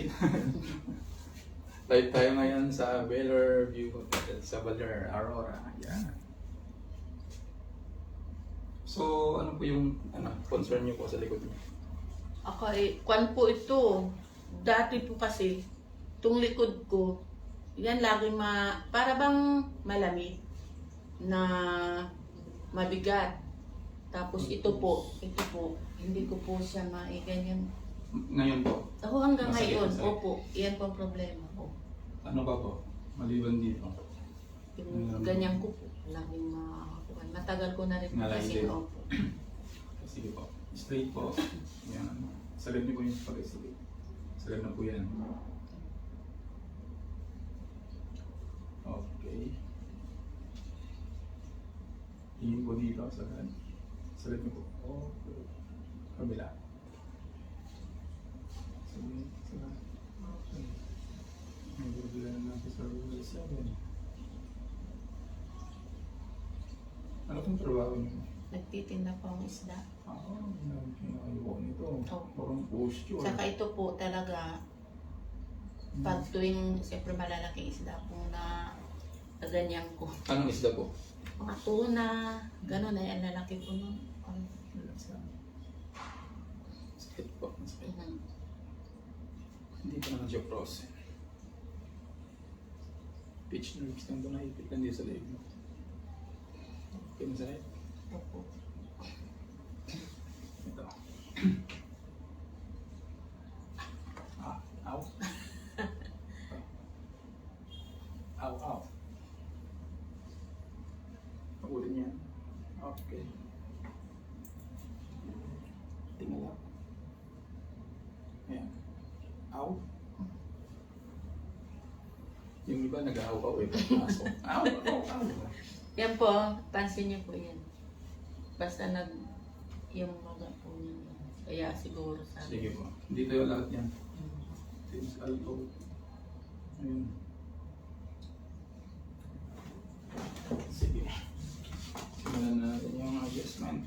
Straight. Live tayo ngayon sa Baylor View Hotel sa Baler, Aurora. Yan. So, ano po yung concern niyo po sa likod niyo? Ako kwan po ito. Dati po kasi, itong likod ko, yan lagi para bang malamig na mabigat. Tapos ito po, hindi ko po siya maiganyan. Ngayon po? Ako hanggang Masakit, ngayon, masakit. opo, yan po ang problema ko. Ano ba po? Maliban dito. Yung ganyan ko po, laging makakuhan. Matagal ko na rin po Nalagay kasi, din. opo. Sige po. Straight po. Yan. Sagad niyo po yung pag-isip. Sagad na po yan. Okay. Tingin po dito. Sagad. Sagad niyo po. Okay. Kabila. Sagad. Sagad. Okay. Mag-review na natin sa rule 7. Ano pong trabaho niyo? Nagtitinda po ang isda. Kinakayo nito. Opo. Parang posture. Saka ito po talaga, pag tuwing siyempre malalaking isda po na ganyan ko. Anong isda po? Mga tuna, gano'n ay ang lalaki po nun. Sakit po. Sakit. Mhm. Hindi pa naman siya frozen. Pitch nerves lang po naipit lang dito sa leg mo. Okay, masakit. Opo. Ito. Ow. Ow. Pag-ulit niya. Okay. Tingnan lang. Ayan. Ow. Yung iba nag-aaw-aw eh. Pasok. Ow. Yan po, pansin niyo po yan. Basta yung mga po niya. Kaya siguro sabi. Sige po. Dito yung lahat yan. Since alto. Ayun. Sige. Simulan na natin yung adjustment.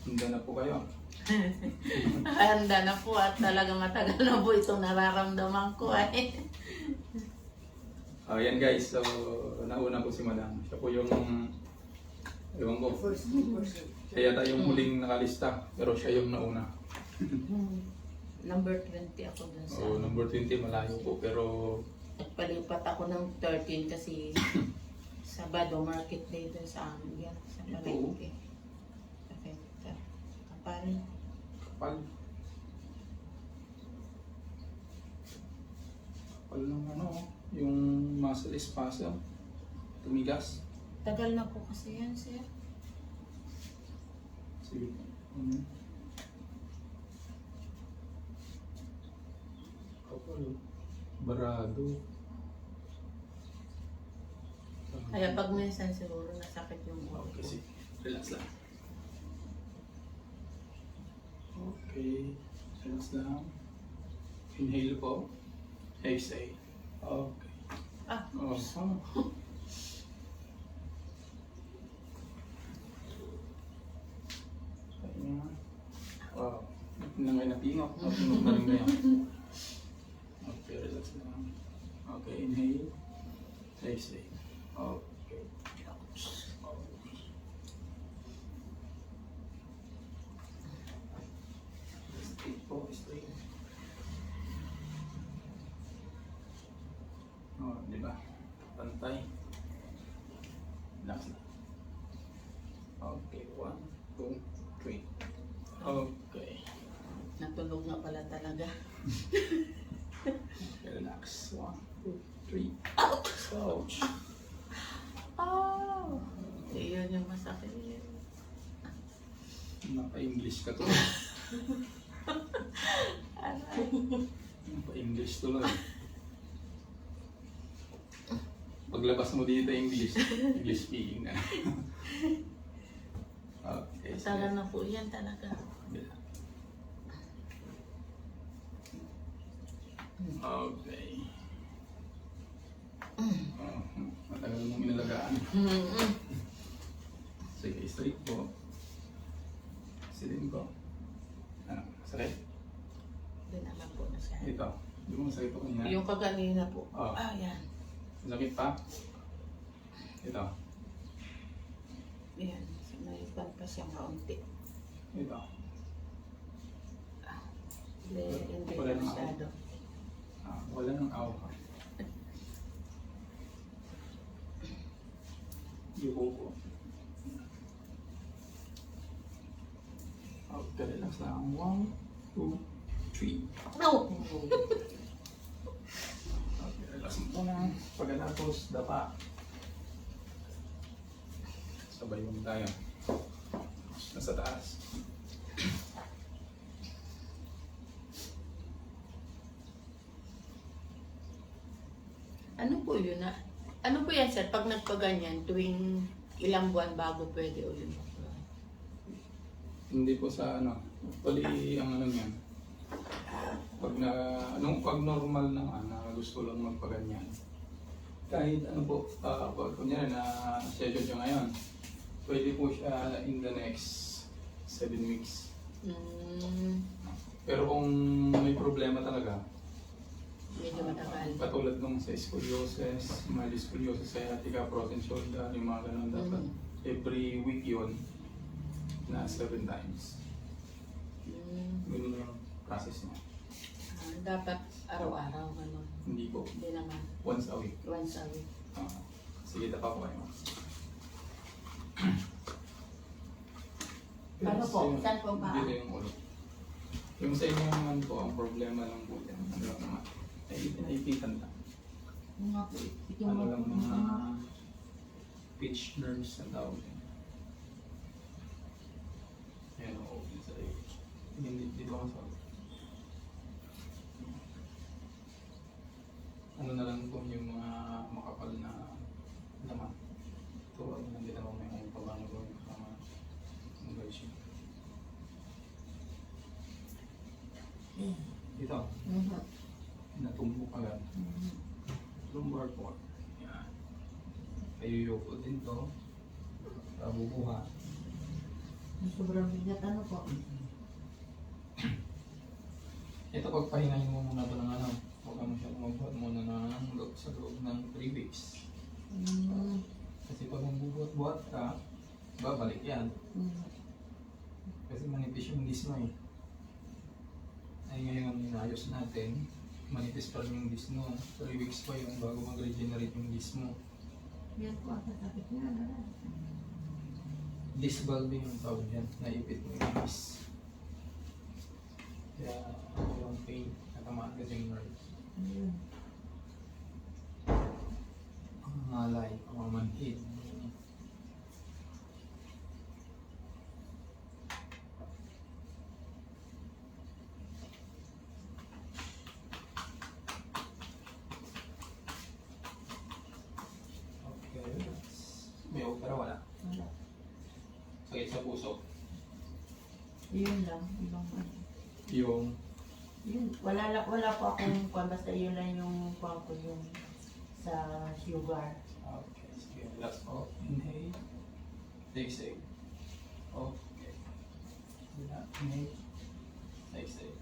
Handa na po kayo. Handa na po at talaga matagal na po itong nararamdaman ko eh. Yan guys, so nauna po si Madam. Siya po yung, ewan ko, siya yata yung huling nakalista, pero siya yung nauna. Number 20 ako dun sa... So number 20 malayo po, pero Nagpalipat ako ng 13 kasi Sabado market day dun sa amin yan. Sa Ito. palengke. Kapal. kapal. Kapal ng yung muscle spasm, tumigas. Tagal na po kasi yan, sir. Sige. Kapal. Barado. Kaya pag minsan siguro nasakit yung ulo Okay, ko. sige. Relax lang. Okay. Relax lang. Inhale po. Exhale. Okay. Ah, Kaya. Wow. Hindi na ngayon napingok. Napingok na rin ngayon. Okay, relax lang. Okay, inhale. Exhale. Okay. Straight po, straight. Di ba? Pantay. Relax lang. Okay, 1, 2, 3. Okay. natulog na pala talaga. Relax. 1, 2, 3. Ouch. Oh! Iyon yung masakit. Napa-English ka to. Aray. Napa-English tuloy. Paglabas mo dito English speaking na. Okay. Matagal na po yan talaga. Okay. Matagal mong inalagaan. Sige, straight po. Silin ko. Ano? Sakit? Okay naman po na siya. Ito. Di mo masakit ako niya. Yung kaganina po. Oh. Yan. Sakit pa? Ito. Yan. May pan pa siyang kaunti. Ito. Hindi Wala nang masyado. Wala nang awa ka. Yuko ko. Okay, relax lang. 1, 2, 3. No! Okay, relax mo na. Pagkatapos, dapa. Sabay mo tayo. Nasa taas. Ano po yun na? Ano po yan sir? Pag nagpaganyan, tuwing ilang buwan bago pwede ulit. Hindi po sa ano. Actually, ang ano niyan. Pag normal na gusto lang magpaganyan. Kahit ano po, pag kunyari na schedule nyo ngayon, pwede po siya in the next 7 weeks. Pero kung may problema talaga, Medyo matagal. katulad nung sa scoliosis, mild scoliosis, sciatica, frozen shoulder, yung mga ganun dapat. Every week yun, na 7 times. Ganun yung process niya. Dapat araw-araw, gano'n. Hindi po. Hindi naman. Once a week. Once a week. Sige, tapa po kayo. Ano po? Saan po ba? Dito yung ulo. Yung sa inyo naman po, ang problema lang po yan. Ano lang naman? Naipitan lang. Nga po. Ano lang mga pitch nerves na tawag yan. Ayan o, hindi dito ako sa ano na lang po yung mga makapal na laman. Ito, ano lang din ako may kung paano ko yung mga version. Ito, natumbok agad. Lumbar po. Yan. Ayuyoko din to. Bubuha. Sobrang bigat ano po? Ito pagpahingahin mo muna ito ng ano. Huwag ka masyadong magbuhat muna sa loob ng 3 weeks. Kasi pag magbubuhat-buhat ka, babalik yan. Kasi manipis yung disc mo eh. Ay ngayon inayos natin, manipis pa rin yung disc mo. 3 weeks pa yun bago mag-regenerate yung disc mo. Yan po, sakit nga na. Disc valve yung tawag dyan, naipit mo yung disc. Kaya yung pain, natamaan kasi yung nerves. Ang malay, ang manhid. Okay, may opera wala. Wala. Sakit sa puso. Yun lang. Ibang ano. Yung Yun. Wala po akong kwan. Basta yun lang yung kwan ko yung sa sugar. okay, sige, relax po. Inhale. Exhale. Okay. Inhale. Exhale.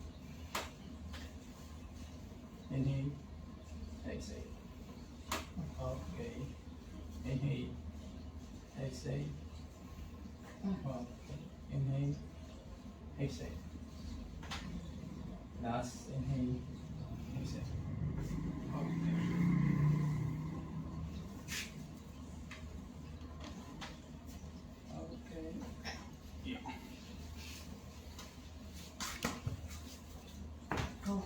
Inhale. Exhale. Okay. Inhale. Exhale. Okay. Inhale. Exhale. Last inhale. Exhale. Okay. Okay. Yeah. Oh.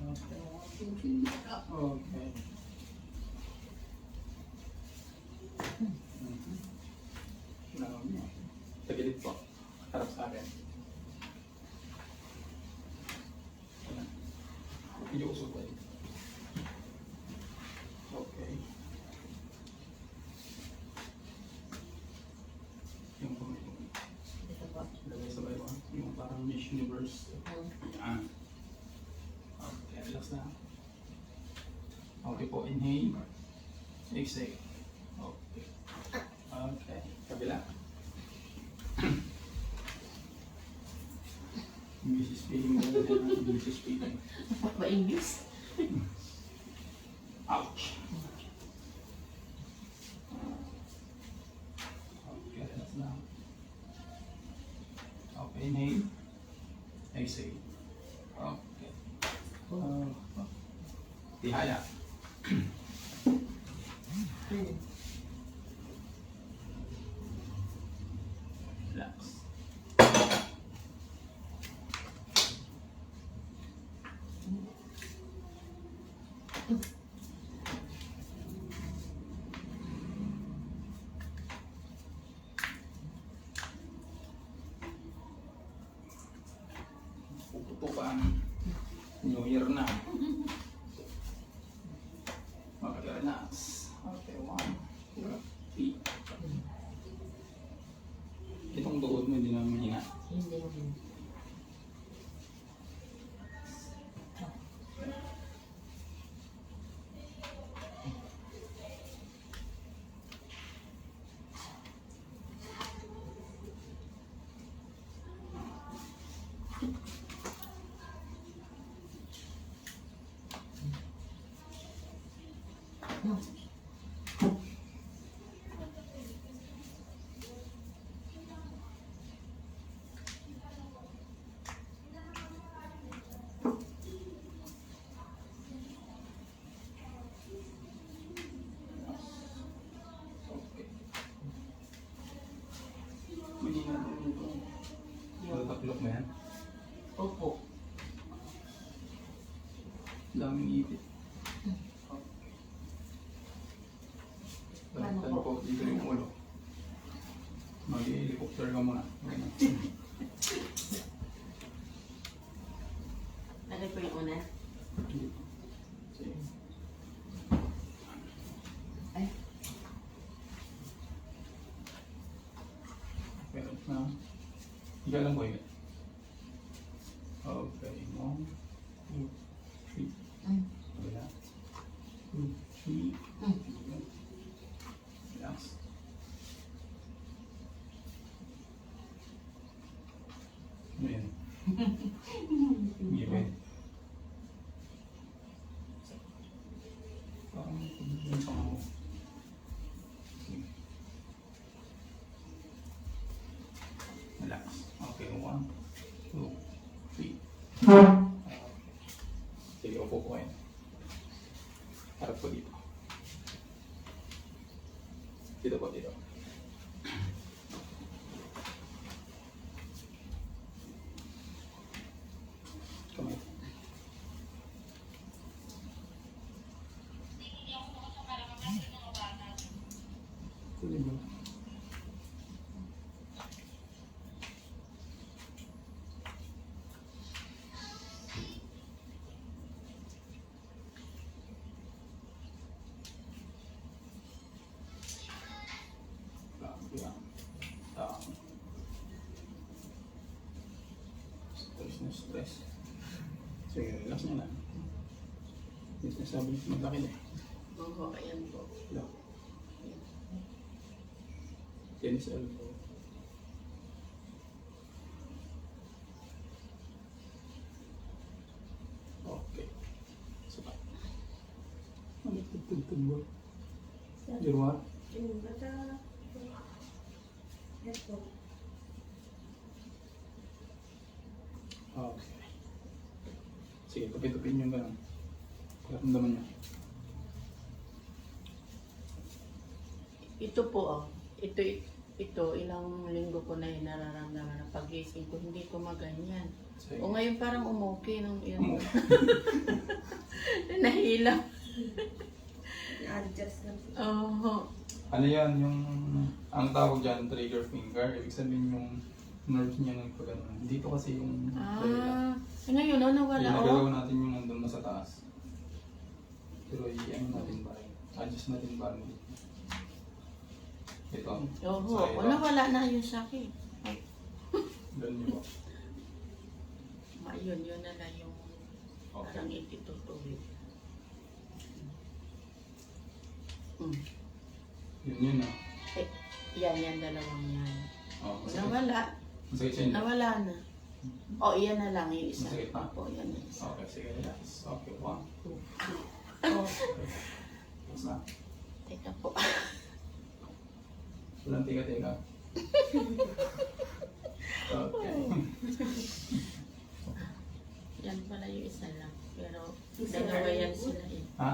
Okay. Tagilid po. Harap sa akin. Medyo usog pa dito. Okay. Yung pumili. Ito po. Lagay sa bayo. Yung parang Miss Universe. Yan. Okay, relax na. Okay po, inhale. Exhale. Okay. Okay, kabila. English speaking na rin. English speaking. Ba-English? Ouch! Okay, that's now. Okay, inhale. Exhale. Okay. Tihaya. Relax. Puputukan. New Year na. Okay, relax. Okay, 1, 2, 3. Itong tuhod mo hindi na mahina. Hindi naman. Okay. Mahina din ito. Nataklok mo yan? Opo. Daming ipit. Baliktad Ano po? po dito yung ulo. Mag-helicopter ka muna. Ano po yung una? Sige. Ay. Pero na. Higa lang po higa. Okay. 1, 2, 3. Wala. 2, 3. Relax. Ano yan? Given. Parang yung pang mo. Relax. Okay, 1, 2, 3. Sige, upo po kayo. Harap po dito. Dito po, dito. Kamay. Tuloy mo. Yan. Stress na stress. Sige, relax na lang. Hindi na sabi niyo maglaki na. Oo, ayan po. Lock. Tennis elbow. Okay. Sukat. Ano tugtog mo? Jirwa? Yung bata, ito. Okay. Sige, tupi-tupin yung gano'n. Karamdaman niya. Ito po, oh. Ito, ilang linggo ko na yung nararamdaman na pag-gising ko, hindi ko maganyan. Sige. O ngayon parang umuki nung yun. Nahila. I-adjust lang. Oo. Ano yan, yung ang tawag dyan, trigger finger. Ibig sabihin yung nerves niya ng pagano. Dito kasi yung Ngayon, nawala, Kaya oh. nagagawa natin yung nandun na sa taas. Pero i-ano natin ba rin? Adjust natin ba rin? Ito. Oo, Sa ito. nawala na yun sa akin. Ay, Doon nyo ba? yun na lang yung Okay. parang ititutuloy. Yun ah. Yan, dalawang yan. Oh, masakit. Nawala. Masakit siya yun. Nawala na. O, iyan na lang yung isa. Masakit pa? Opo, yan yung isa. Okay, sige, relax. Okay, 1, 2, Oh, okay. Tapos na. teka po. Walang tiga-tiga. Okay. Yan pala yung isa lang. Pero, dalawa yan sila eh. Ha?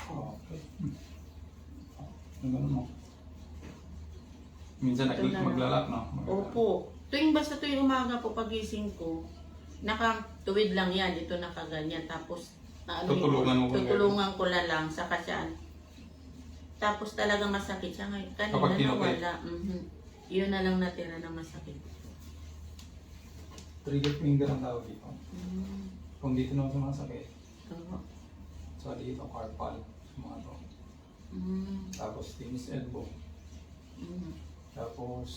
Okay. Ang ganun mo. Minsan Ito na lang. maglalak, no? Opo. Tuwing umaga po pagising ko, nakatuwid lang yan. Ito nakaganyan. Tapos, Tutulungan mo ba tutulungan ko na lang sa kasyan. Tapos talaga masakit siya ngayon. Kanina Kapag tinupit? nawala. Yun na lang natira na masakit. Trigger finger ang tawag dito. Mm. Kung dito naman sumasakit, Oo. so dito carpal, mga to. Mm. Tapos tennis elbow. Mm. Tapos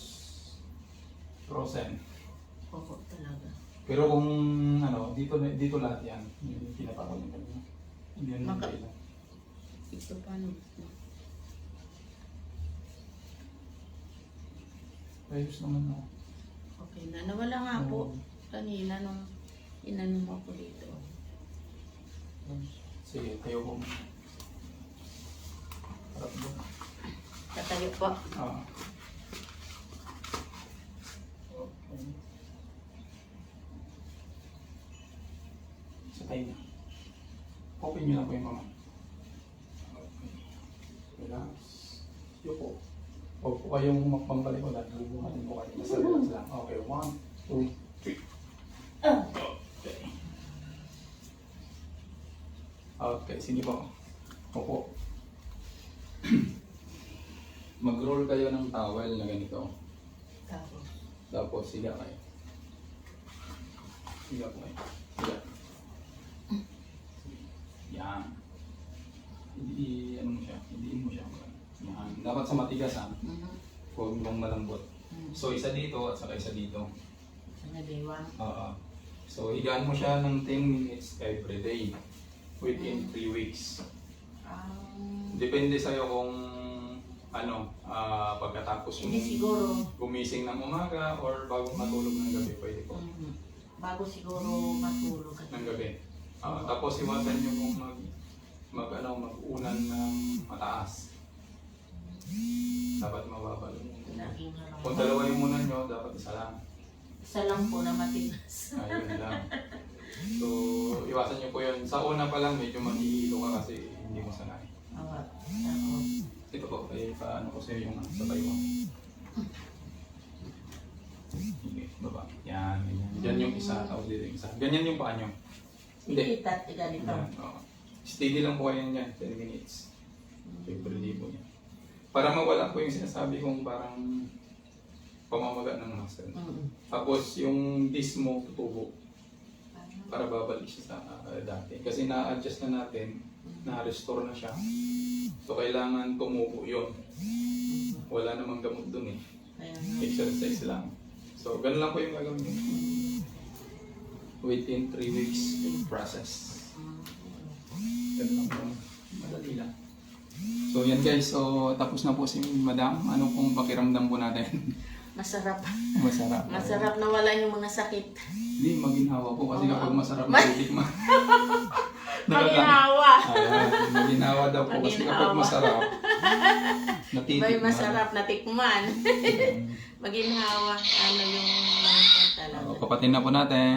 frozen. Oo talaga. Pero kung ano, dito lahat yan. Yung pinapakal ng kanina. Hindi yan Maka- yung dito. Ito paano? Ayos naman na. Okay na. Nawala nga po kanina nung inano mo ko dito. Sige, tayo ko. Harap doon. Tatayo po. Ah. Okay. Sakay na. Open nyo na po yung mga. Okay. Relax. Yuko. Huwag po kayong magpambalik ulit. Bubuhatin po kayo. Basta relax lang. Okay, 1, 2, 3. Okay. Okay, sige po. Opo. Mag-roll kayo ng towel na ganito. Tapos. Tapos siga kayo. Siga po kayo. Siga. Yan. Hindi, ano mo siya, hindi mo siya. Yan. Dapat sa matigas ha. Huwag mong malambot. So isa dito at saka isa dito. Sa nadiwa. Oo. So higaan mo siya ng 10 minutes every day. Within 3 weeks. Depende sa'yo kung ano, pagkatapos Hindi siguro. gumising ng umaga or bago matulog ng gabi, pwede po. Bago siguro matulog. Ng gabi. Tapos iwasan nyo kung mag-unan ng mataas. Dapat mababa yung unan. Laging harap. Kung dalawa yung unan nyo, dapat isa lang. Isa lang po na matigas. Ayun lang. So, iwasan nyo po yun. Sa una pa lang, medyo mahihilo ka kasi hindi mo sanay. Awa. Tapos. Ito po, paano ko sa'yo yung sa tayo. Sige, baba. Yan, ganyan. Yan yung isa, tapos dito yung isa. Ganyan yung paa nyo. Hindi. Itat, ganito. Yan, oo. Steady lang po kayo yan, 10 minutes. Siyempre, di po yan. Para mawala po yung sinasabi kong parang pamamaga ng muscle. Tapos yung disc mo, tutubo. Para babalik siya sa dati. Kasi na-adjust na natin, na-restore na siya. So kailangan tumubo yun. Wala namang gamot dun eh. Kaya Exercise lang. So ganun lang po yung gagawin nyo. Within 3 weeks process. Ganun lang po. Madali lang. So yan guys, so tapos na po si Madam. Ano pong pakiramdam po natin? masarap. Masarap. Masarap na wala yung mga sakit. Hindi, maginhawa po kasi Oo. kapag masarap na titikman. Maginawa. Ayan, maginawa daw po kasi kapag Maginhawa. masarap, natitikman. May masarap na tikman. Maginhawa. Ano yung mga talaga. Papatin na po natin.